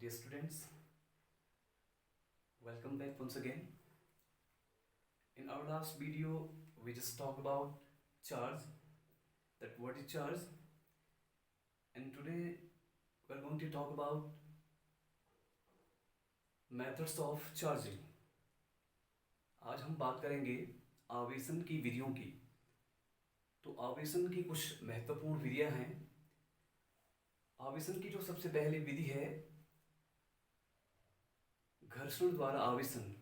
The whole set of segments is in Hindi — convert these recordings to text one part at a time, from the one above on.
Dear students, welcome back once again. In our last video, we just talked about charge, that what is charge, and today we are going to talk about methods of charging. आज हम बात करेंगे आवेशन की विधियों की। तो आवेशन की कुछ महत्वपूर्ण विधियां हैं। आवेशन की जो सबसे पहली विधि है घर्षण द्वारा आवेशन,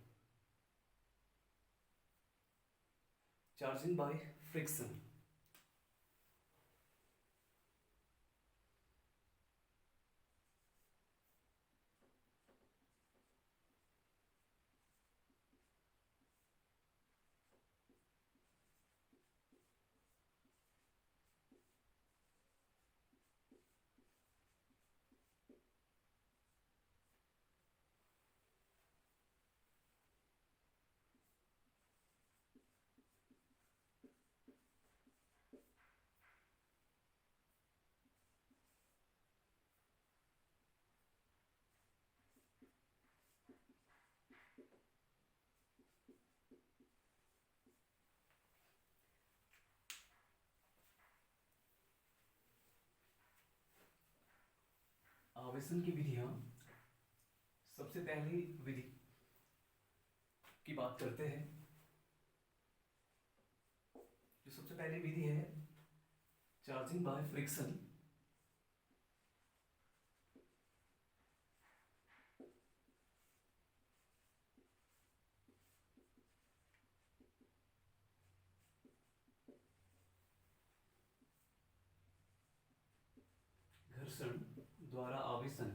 चार्जिंग बाय फ्रिक्शन। आवेशन की विधियां, सबसे पहली विधि की बात करते हैं। जो सबसे पहली विधि है चार्जिंग बाय फ्रिक्शन। घर्षण द्वारा आवेशन।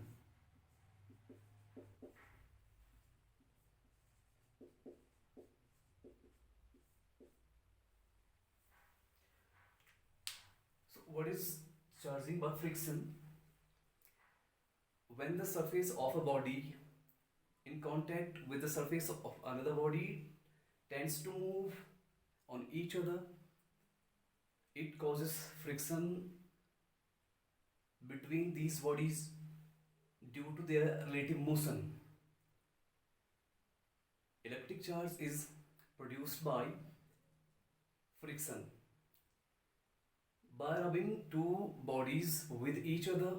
So what is charging by friction? When the surface of a body in contact with the surface of another body tends to move on each other, it causes friction between these bodies due to their relative motion. Electric charge is produced by friction. By rubbing two bodies with each other,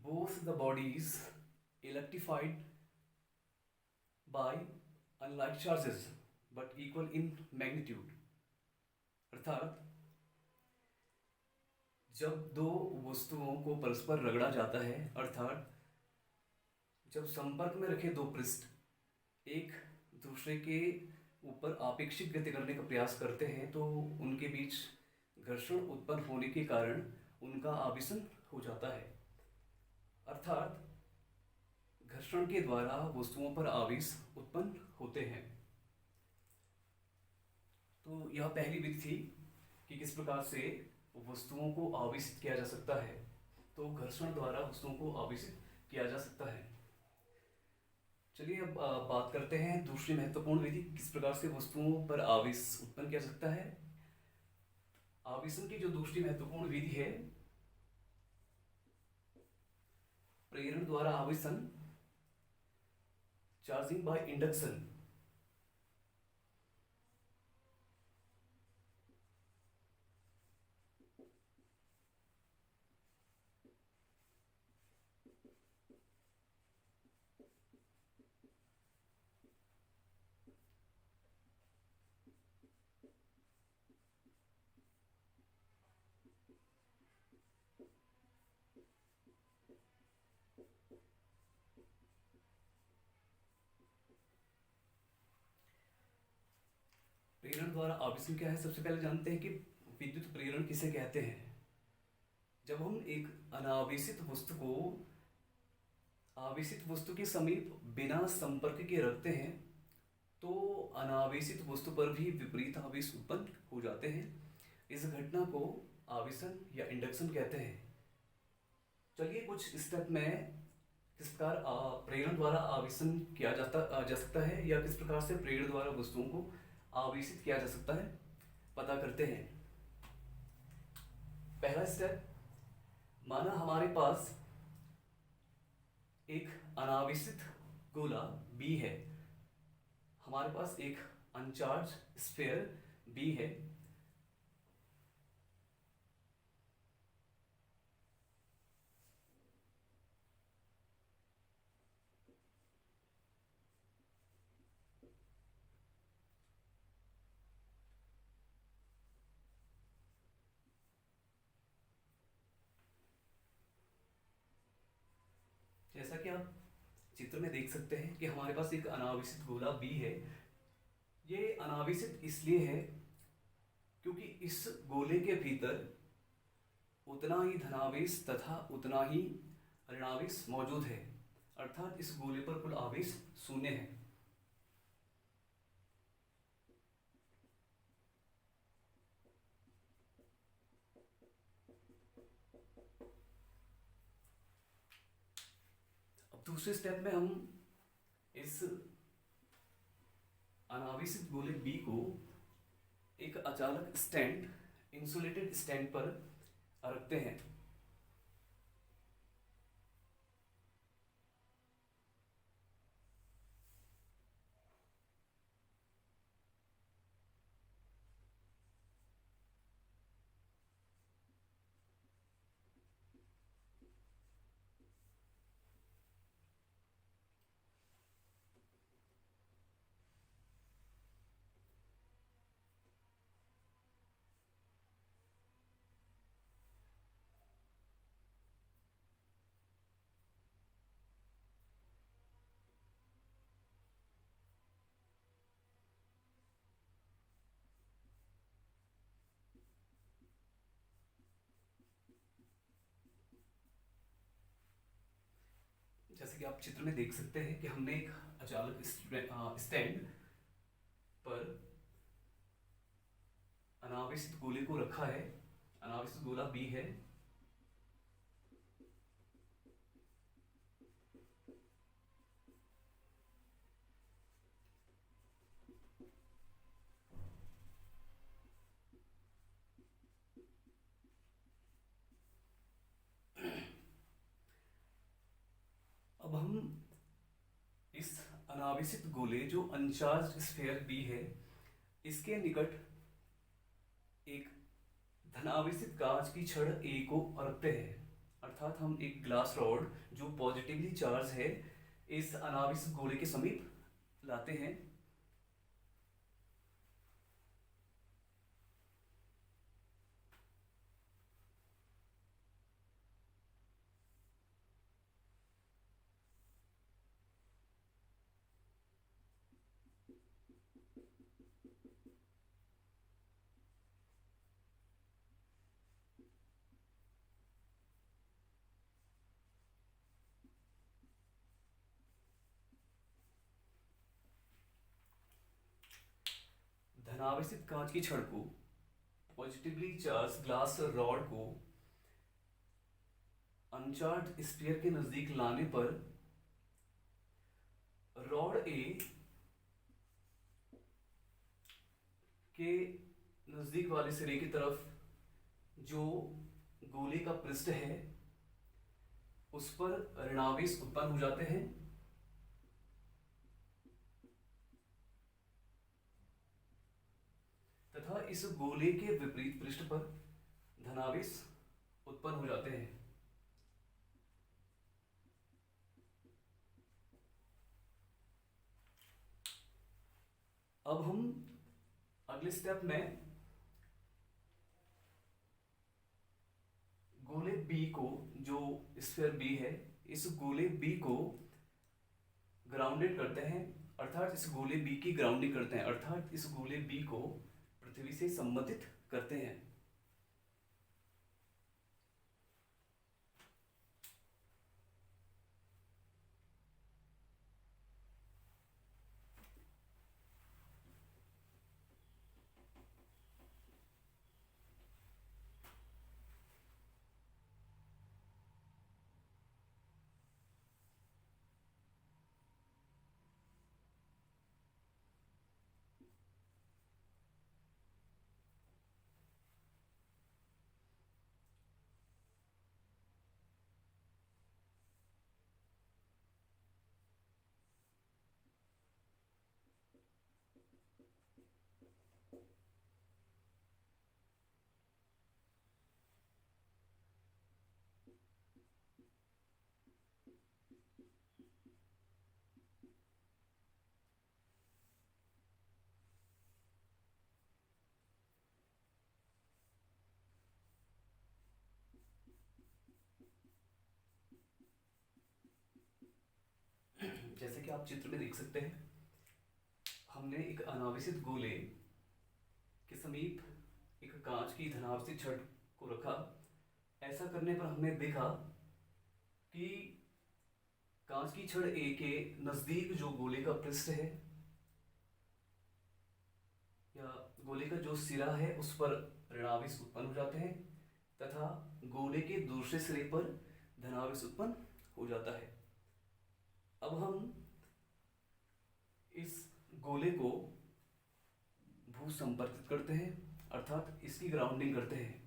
both the bodies electrified by unlike charges but equal in magnitude. अर्थात जब दो वस्तुओं को परस्पर रगड़ा जाता है, अर्थात जब संपर्क में रखे दो पृष्ठ एक दूसरे के ऊपर आपेक्षिक गति करने का प्रयास करते हैं, तो उनके बीच घर्षण उत्पन्न होने के कारण उनका आवेशन हो जाता है। अर्थात घर्षण के द्वारा वस्तुओं पर आवेश उत्पन्न होते हैं। तो यह पहली विधि थी कि किस प्रकार से वस्तुओं को आवेशित किया जा सकता है। तो घर्षण द्वारा वस्तुओं को आवेशित किया जा सकता है। चलिए अब बात करते हैं दूसरी महत्वपूर्ण विधि, किस प्रकार से वस्तुओं पर आवेश उत्पन्न किया जा सकता है। आवेशन की जो दूसरी महत्वपूर्ण विधि है प्रेरण द्वारा आवेशन, चार्जिंग बाय इंडक्शन। प्रेरण द्वारा आवेशन क्या है, सबसे पहले जानते हैं कि विद्युत प्रेरण किसे कहते हैं। जब हम एक अनावेशित वस्तु को आवेशित वस्तु के समीप बिना संपर्क के रखते हैं, तो अनावेशित वस्तु पर भी विपरीत आवेश उत्पन्न हो जाते हैं। इस घटना को आवेशन या इंडक्शन कहते हैं। चलिए कुछ स्टेप में किस प्रकार प्रेरण द्वारा आवेशन किया जा सकता है, या किस प्रकार से प्रेरण द्वारा वस्तुओं को आवेशित किया जा सकता है, पता करते हैं। पहला स्टेप, माना हमारे पास एक अनावेशित गोला बी है, हमारे पास एक अनचार्ज स्फीयर बी है। जैसा कि आप चित्र में देख सकते हैं कि हमारे पास एक अनावेशित गोला बी है। ये अनावेशित इसलिए है क्योंकि इस गोले के भीतर उतना ही धनावेश तथा उतना ही ऋणावेश मौजूद है, अर्थात इस गोले पर कुल आवेश शून्य है। अब दूसरे स्टेप में हम इस अनावेशित गोले बी को एक अचालक स्टैंड, इंसुलेटेड स्टैंड पर रखते हैं। जैसे कि आप चित्र में देख सकते हैं कि हमने एक अचालक स्टैंड पर अनावेशित गोले को रखा है। अनावेशित गोला बी है। अब हम इस अनावेशित गोले जो अनचार्ज स्फीयर बी है, इसके निकट एक धनावेशित कांच की छड़ ए को रखते हैं, अर्थात हम एक ग्लास रॉड जो पॉजिटिवली चार्ज है इस अनावेशित गोले के समीप लाते हैं। धनावेशित कांच की छड़ को पॉजिटिवली चार्ज ग्लास रॉड को अनचार्ज स्फीयर के नजदीक लाने पर रॉड ए के नजदीक वाले सिरे की तरफ जो गोले का पृष्ठ है उस पर ऋणावेश उत्पन्न हो जाते हैं तथा इस गोले के विपरीत पृष्ठ पर धनावेश उत्पन्न हो जाते हैं। अब हम अगले स्टेप में गोले बी को, जो स्फीयर बी है, इस गोले बी को ग्राउंडेड करते हैं, अर्थात इस गोले बी की ग्राउंडिंग करते हैं, अर्थात इस गोले बी को पृथ्वी से संबंधित करते हैं। जैसे कि आप चित्र में देख सकते हैं, हमने एक अनावश्यक गोले के समीप एक कांच की धनावश्यक छड़ को रखा। ऐसा करने पर हमने देखा कि कांच की छड़ ए के नजदीक जो गोले का पृष्ठ है या गोले का जो सिरा है उस पर ऋणावेश उत्पन्न हो जाते हैं तथा गोले के दूसरे सिरे पर धनावेश उत्पन्न हो जाता है। अब हम इस गोले को भू संपर्कित करते हैं, अर्थात इसकी ग्राउंडिंग करते हैं।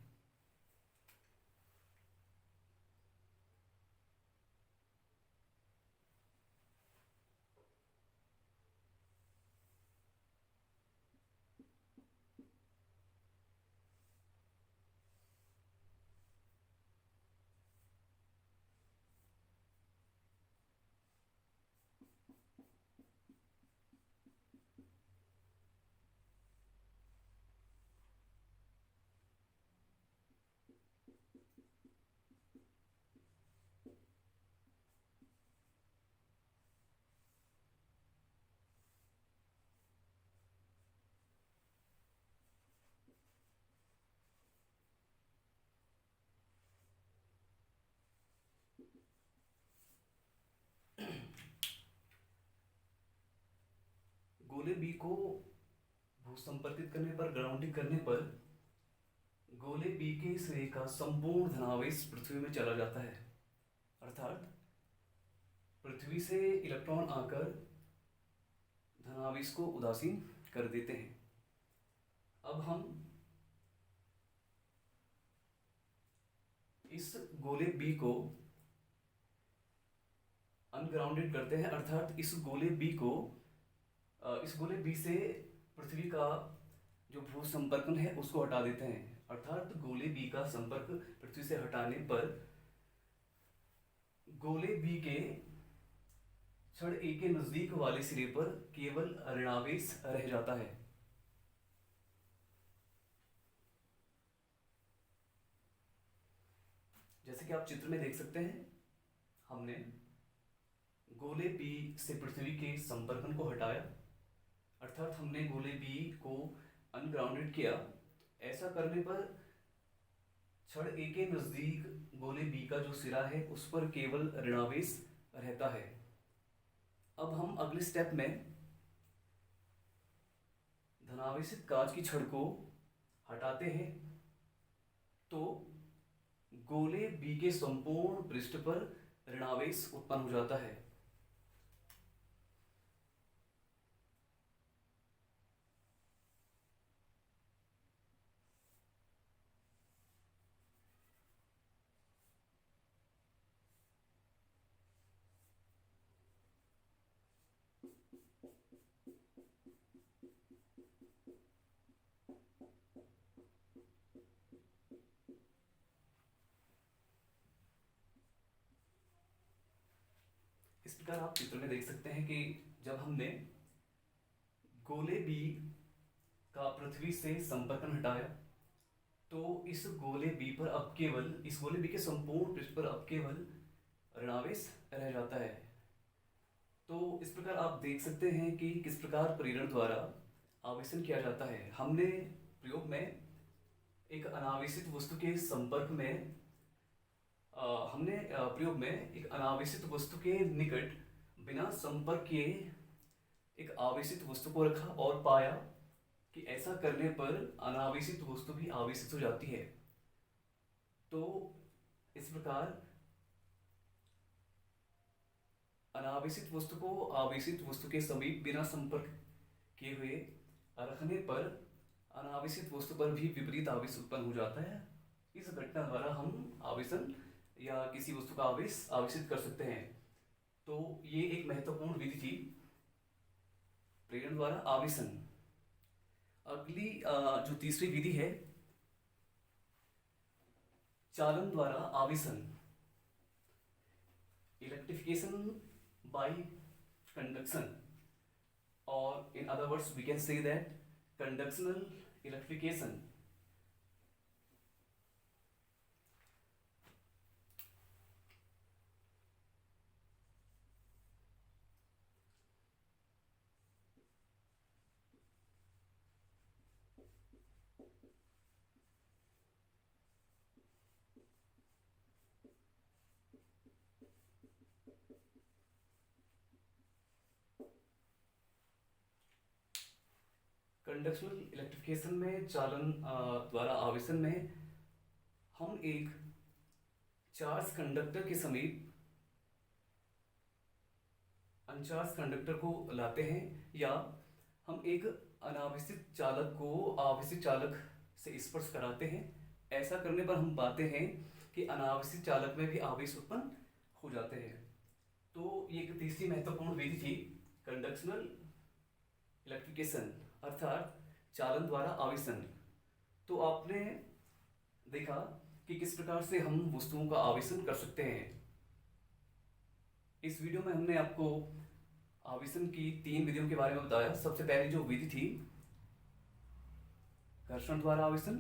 गोले बी को भू संपर्कित करने पर, ग्राउंडिंग करने पर गोले बी के सिरे का संपूर्ण धनावेश पृथ्वी में चला जाता है, अर्थात पृथ्वी से इलेक्ट्रॉन आकर धनावेश को उदासीन कर देते हैं। अब हम इस गोले बी को अनग्राउंडेड करते हैं, अर्थात इस गोले बी से पृथ्वी का जो भू संपर्कन है उसको हटा देते हैं, अर्थात गोले बी का संपर्क पृथ्वी से हटाने पर गोले बी के छड़ ए के नजदीक वाले सिरे पर केवल ऋणावेश रह जाता है। जैसे कि आप चित्र में देख सकते हैं, हमने गोले बी से पृथ्वी के संपर्कन को हटाया, अर्थात हमने गोले बी को अनग्राउंडेड किया। ऐसा करने पर छड़ ए के नजदीक गोले बी का जो सिरा है उस पर केवल ऋणावेश रहता है। अब हम अगले स्टेप में धनावेशित कांच की छड़ को हटाते हैं तो गोले बी के संपूर्ण पृष्ठ पर ऋणावेश उत्पन्न हो जाता है। इस प्रकार आप चित्र में देख सकते हैं कि जब हमने गोले बी का पृथ्वी से संपर्कन हटाया तो इस गोले बी पर अब केवल, इस गोले बी के संपूर्ण पृष्ठ पर अब केवल ऋणावेश रह जाता है। तो इस प्रकार आप देख सकते हैं कि किस प्रकार प्रेरण द्वारा आवेशन किया जाता है। हमने प्रयोग में एक अनावेशित वस्तु के संपर्क में एक अनावेशित वस्तु के निकट बिना संपर्क किए एक आवेशित वस्तु को रखा और पाया कि ऐसा करने पर अनावेशित वस्तु भी आवेशित हो जाती है। तो इस प्रकार अनावेशित वस्तु को आवेशित वस्तु के समीप बिना संपर्क किए हुए रखने पर अनावेशित वस्तु पर भी विपरीत आवेश उत्पन्न हो जाता है। इस घटना द्वारा हम आवेशन या किसी वस्तु का आवेश आवेशित कर सकते हैं। तो ये एक महत्वपूर्ण विधि थी, प्रेरण द्वारा आवेशन। अगली जो तीसरी विधि है, चालन द्वारा आवेशन, इलेक्ट्रिफिकेशन बाय कंडक्शन, और in other words we can say that conductional electrification। Conductional electrification में चालन द्वारा आवेशन में हम एक चार्ज कंडक्टर के समीप अनचार्ज कंडक्टर को लाते हैं, या हम एक अनावेशित चालक को आवेशित चालक से स्पर्श कराते हैं। ऐसा करने पर हम पाते हैं कि अनावेशित चालक में भी आवेश उत्पन्न हो जाते हैं। तो ये एक तीसरी महत्वपूर्ण विधि थी, कंडक्शनल इलेक्ट्रिफिकेशन अर्थात चालन द्वारा आवेशन। तो आपने देखा कि किस प्रकार से हम वस्तुओं का आवेशन कर सकते हैं। इस वीडियो में हमने आपको आवेशन की 3 विधियों के बारे में बताया। सबसे पहली जो विधि थी घर्षण द्वारा आवेशन,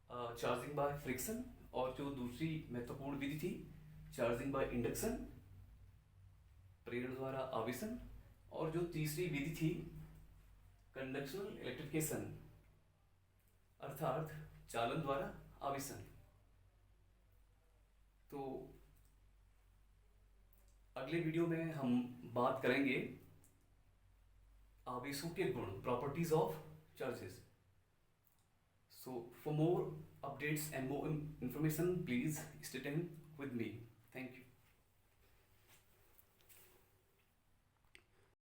चार्जिंग बाय फ्रिक्शन, और जो दूसरी महत्वपूर्ण विधि थी चार्जिंग बाय इंडक्शन, प्रेरण द्वारा आवेशन, और जो तीसरी विधि थी कंडक्शनल इलेक्ट्रिफिकेशन अर्थात चालन द्वारा आवेशन। तो अगले वीडियो में हम बात करेंगे आवेशों के गुण, properties of charges. So for more updates and more information, please stay tuned with me.